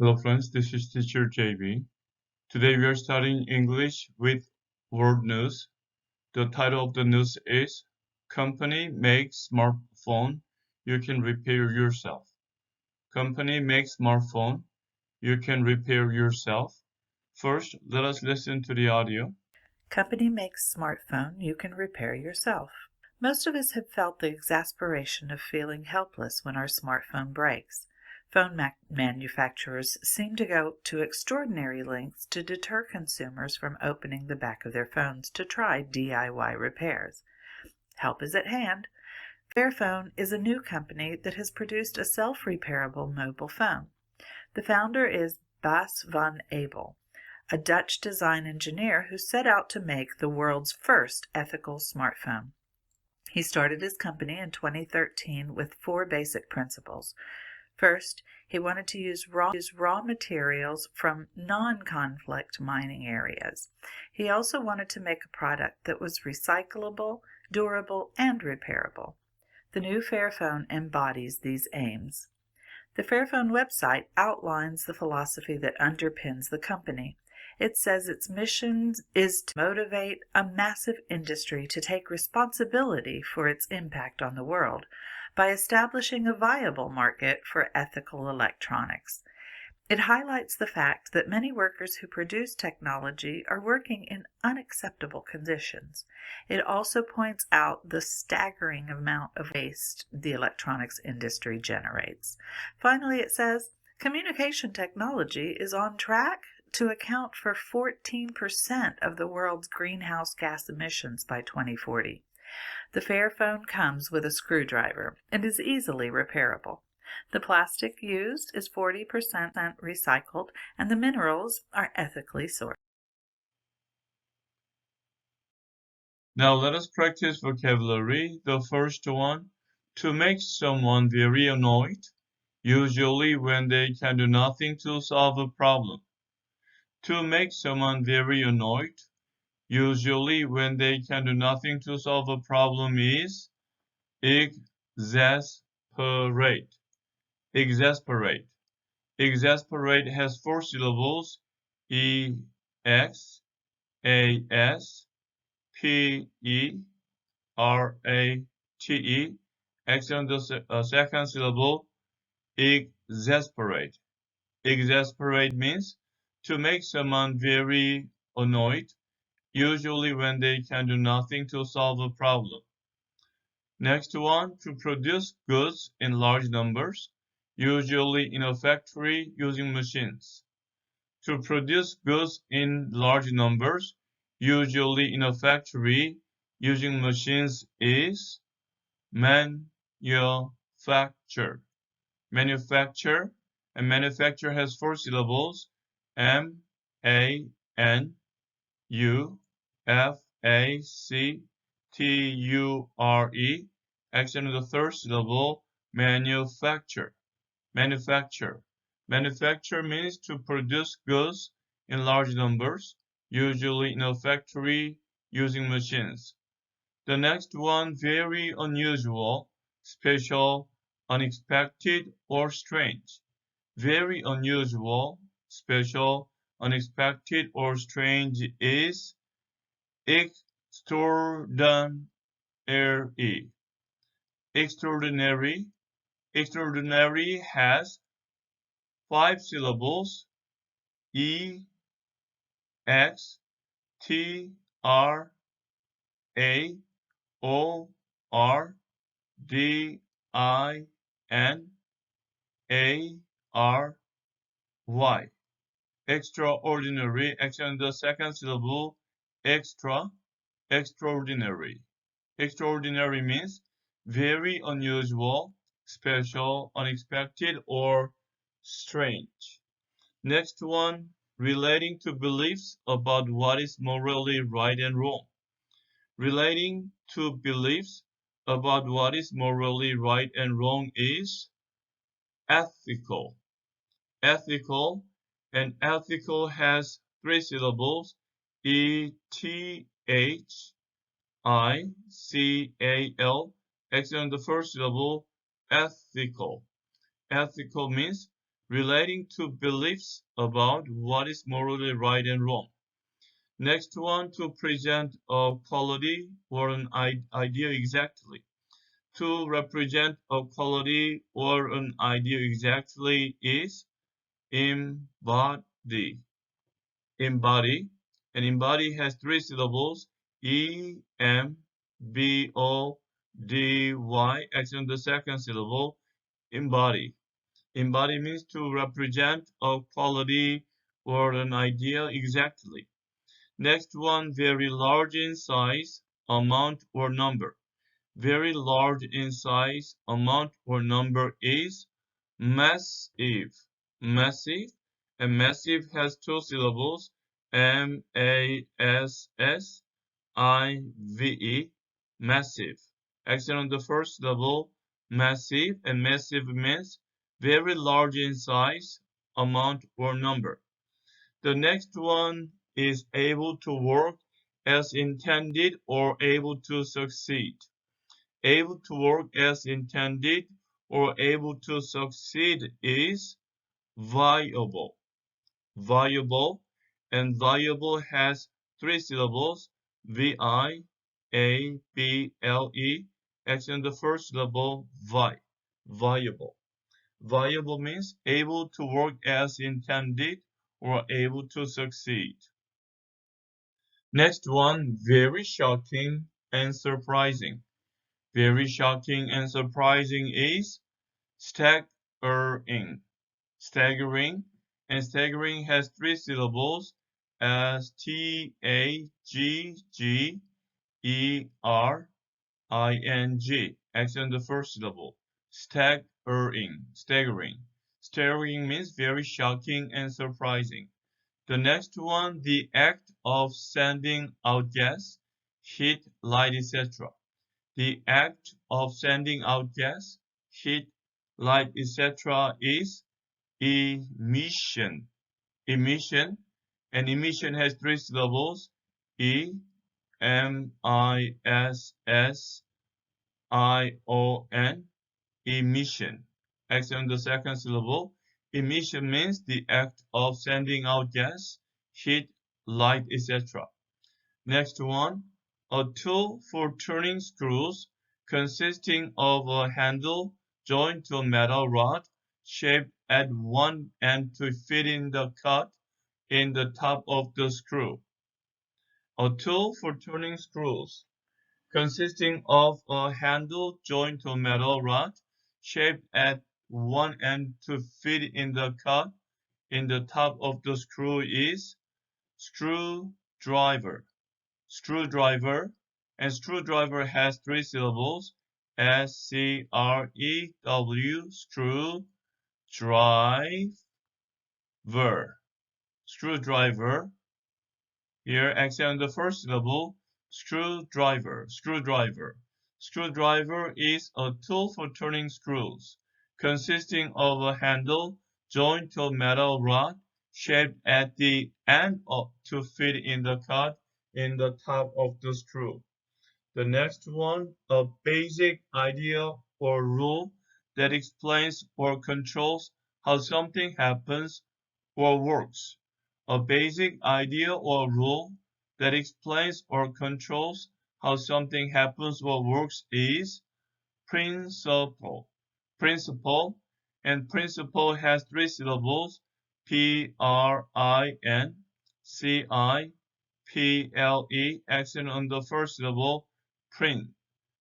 Hello friends, this is teacher JB. Today we are studying English with World News. The title of the news is Company Makes Smartphone You Can Repair Yourself. Company makes smartphone you can repair yourself. First, let us listen to the audio. Company makes smartphone you can repair yourself. Most of us have felt the exasperation of feeling helpless when our smartphone breaks. Phone manufacturers seem to go to extraordinary lengths to deter consumers from opening the back of their phones to try DIY repairs. Help is at hand. Fairphone is a new company that has produced a self-repairable mobile phone. The founder is Bas van Abel, a Dutch design engineer who set out to make the world's first ethical smartphone. He started his company in 2013 with 4 basic principles. First, he wanted to use raw materials from non-conflict mining areas. He also wanted to make a product that was recyclable, durable, and repairable. The new Fairphone embodies these aims. The Fairphone website outlines the philosophy that underpins the company. It says its mission is to motivate a massive industry to take responsibility for its impact on the world by establishing a viable market for ethical electronics. It highlights the fact that many workers who produce technology are working in unacceptable conditions. It also points out the staggering amount of waste the electronics industry generates. Finally, it says, communication technology is on track to account for 14% of the world's greenhouse gas emissions by 2040. The Fairphone comes with a screwdriver and is easily repairable. The plastic used is 40% recycled, and the minerals are ethically sourced. Now let us practice vocabulary. The first one, to make someone very annoyed, usually when they can do nothing to solve a problem. To make someone very annoyed, usually when they can do nothing to solve a problem is exasperate. Exasperate. Exasperate has 4 syllables, E, X, A, S, P, E, R, A, T, E. X on the second syllable, exasperate. Exasperate means to make someone very annoyed, usually when they can do nothing to solve a problem. Next one, to produce goods in large numbers, usually in a factory using machines. To produce goods in large numbers, usually in a factory using machines is manufacture. Manufacture, and manufacture has 4 syllables, M-A-N-U-F-A-C-T-U-R-E. Accent on the third syllable, manufacture. Manufacture. Manufacture means to produce goods in large numbers, usually in a factory using machines. The next one, very unusual, special, unexpected, or strange. Very unusual, special, unexpected, or strange is extraordinary. Extraordinary. Extraordinary has 5 syllables, E, X, T, R, A, O, R, D, I, N, A, R, Y. Extraordinary, accent on the second syllable, extra, extraordinary. Extraordinary means very unusual, special, unexpected, or strange. Next one, relating to beliefs about what is morally right and wrong. Relating to beliefs about what is morally right and wrong is ethical. Ethical, and ethical has 3 syllables, E-T-H-I-C-A-L, accent on the first syllable, ethical. Ethical means relating to beliefs about what is morally right and wrong. Next one, to present a quality or an idea exactly. To represent a quality or an idea exactly is embody. Embody. And embody has three syllables: E, M, B, O, D, Y. Accent the second syllable, embody. Embody means to represent a quality or an idea exactly. Next one, very large in size, amount, or number. Very large in size, amount, or number is massive. Massive. And massive has two syllables, M-A-S-S-I-V-E, massive. Accent on the first syllable, massive, and massive means very large in size, amount, or number. The next one is able to work as intended or able to succeed. Able to work as intended or able to succeed is viable. Viable, and viable has three syllables, V-I-A-B-L-E. Accent the first syllable, viable. Viable means able to work as intended or able to succeed. Next one, very shocking and surprising. Very shocking and surprising is staggering. Staggering, and staggering has three syllables, as T-A-G-G-E-R-I-N-G. Accent the first syllable. Staggering. Staggering. Staggering means very shocking and surprising. The next one, the act of sending out gas, heat, light, etc. The act of sending out gas, heat, light, etc. is emission. Emission. And emission has three syllables, E-M-I-S-S-I-O-N, emission. Accent the second syllable. Emission means the act of sending out gas, heat, light, etc. Next one, a tool for turning screws consisting of a handle joined to a metal rod shaped at one end to fit in the cut in the top of the screw. A tool for turning screws consisting of a handle joined to a metal rod shaped at one end to fit in the cut in the top of the screw is screwdriver. Screwdriver, and screwdriver has three syllables, S-C-R-E-W, screw, drive, ver. Screwdriver, here accent on the first syllable, screwdriver, screwdriver. Screwdriver is a tool for turning screws, consisting of a handle joined to a metal rod shaped at the end to fit in the cut in the top of the screw. The next one, a basic idea or rule that explains or controls how something happens or works. A basic idea or rule that explains or controls how something happens or works is principle. Principle, and principle has three syllables, P-R-I-N-C-I-P-L-E, accent on the first syllable,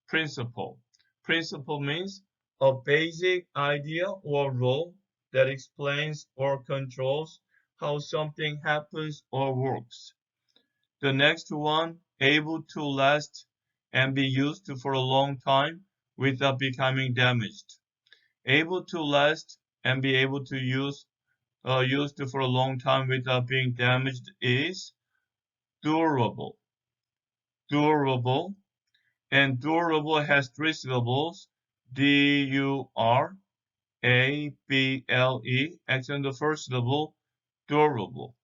principle. Principle means a basic idea or rule that explains or controls how something happens or works. The next one, able to last and be used for a long time without becoming damaged. Able to last and be able to used for a long time without being damaged is durable. Durable, and durable has three syllables, D-U-R-A-B-L-E, accent the first syllable, durable.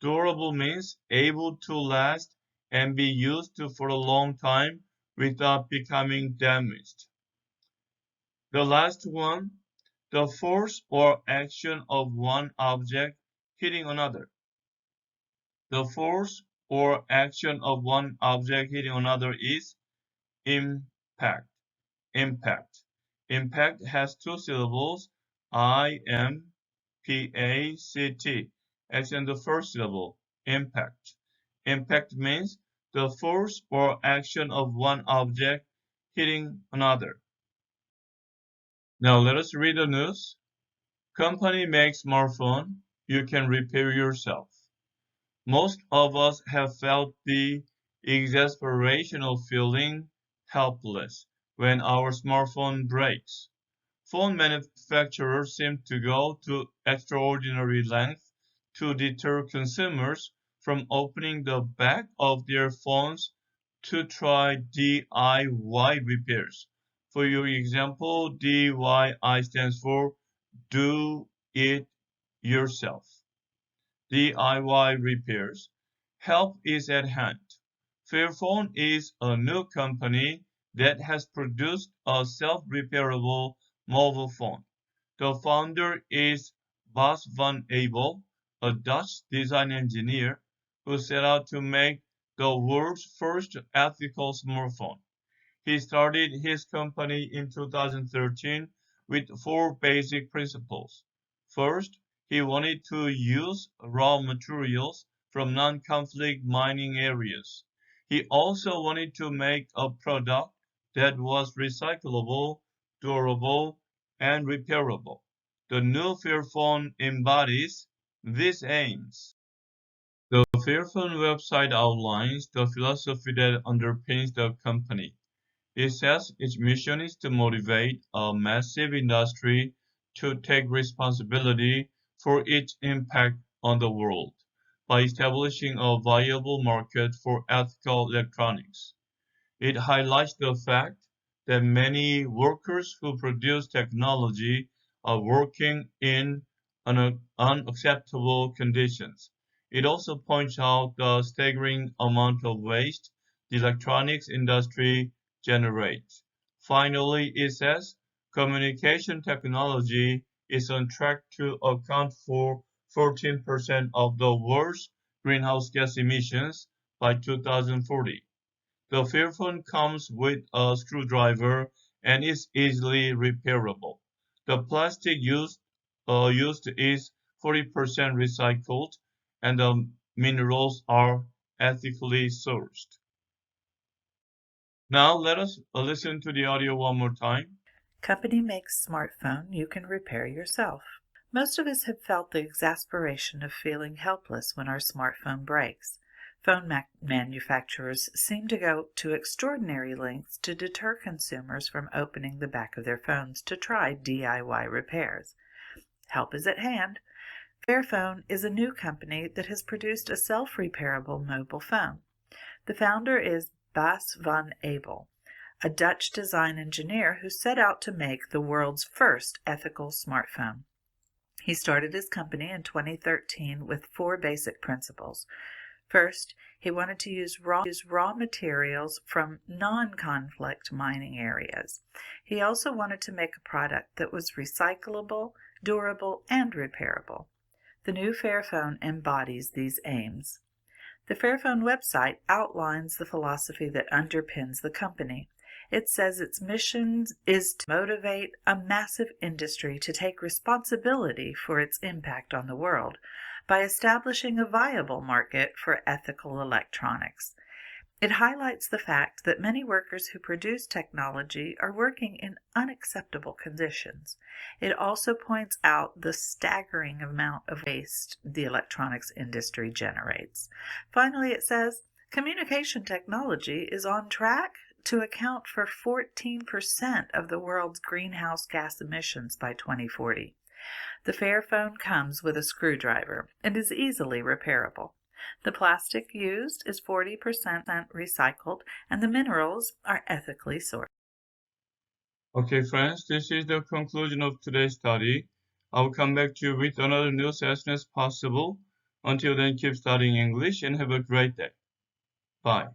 Durable means able to last and be used for a long time without becoming damaged. The last one, the force or action of one object hitting another. The force or action of one object hitting another is impact. Impact. Impact has two syllables, I-M-P-A-C-T, as in the first syllable, impact. Impact means the force or action of one object hitting another. Now let us read the news. Company makes smartphone, you can repair yourself. Most of us have felt the exasperation of feeling helpless when our smartphone breaks. Phone manufacturers seem to go to extraordinary lengths to deter consumers from opening the back of their phones to try DIY repairs. For your example, DIY stands for Do It Yourself. DIY repairs. Help is at hand. Fairphone is a new company that has produced a self-repairable mobile phone. The founder is Bas van Abel, a Dutch design engineer who set out to make the world's first ethical smartphone. He started his company in 2013 with four basic principles. First, he wanted to use raw materials from non-conflict mining areas. He also wanted to make a product that was recyclable, durable, and repairable. The new Fairphone embodies these aims. The Fairphone website outlines the philosophy that underpins the company. It says its mission is to motivate a massive industry to take responsibility for its impact on the world by establishing a viable market for ethical electronics. It highlights the fact that many workers who produce technology are working in unacceptable conditions. It also points out the staggering amount of waste the electronics industry generates. Finally, it says communication technology is on track to account for 14% of the world's greenhouse gas emissions by 2040. The Fairphone comes with a screwdriver and is easily repairable. The plastic used is 40% recycled and the minerals are ethically sourced. Now let us listen to the audio one more time. Company makes smartphone, you can repair yourself. Most of us have felt the exasperation of feeling helpless when our smartphone breaks. Phone manufacturers seem to go to extraordinary lengths to deter consumers from opening the back of their phones to try DIY repairs. Help is at hand. Fairphone is a new company that has produced a self-repairable mobile phone. The founder is Bas van Abel, a Dutch design engineer who set out to make the world's first ethical smartphone. He started his company in 2013 with four basic principles. First, he wanted to use raw materials from non-conflict mining areas. He also wanted to make a product that was recyclable, durable, and repairable. The new Fairphone embodies these aims. The Fairphone website outlines the philosophy that underpins the company. It says its mission is to motivate a massive industry to take responsibility for its impact on the world by establishing a viable market for ethical electronics. It highlights the fact that many workers who produce technology are working in unacceptable conditions. It also points out the staggering amount of waste the electronics industry generates. Finally, it says, communication technology is on track to account for 14% of the world's greenhouse gas emissions by 2040. The Fairphone comes with a screwdriver and is easily repairable. The plastic used is 40% recycled and the minerals are ethically sourced. Okay, friends, this is the conclusion of today's study. I will come back to you with another news as soon as possible. Until then, keep studying English and have a great day. Bye.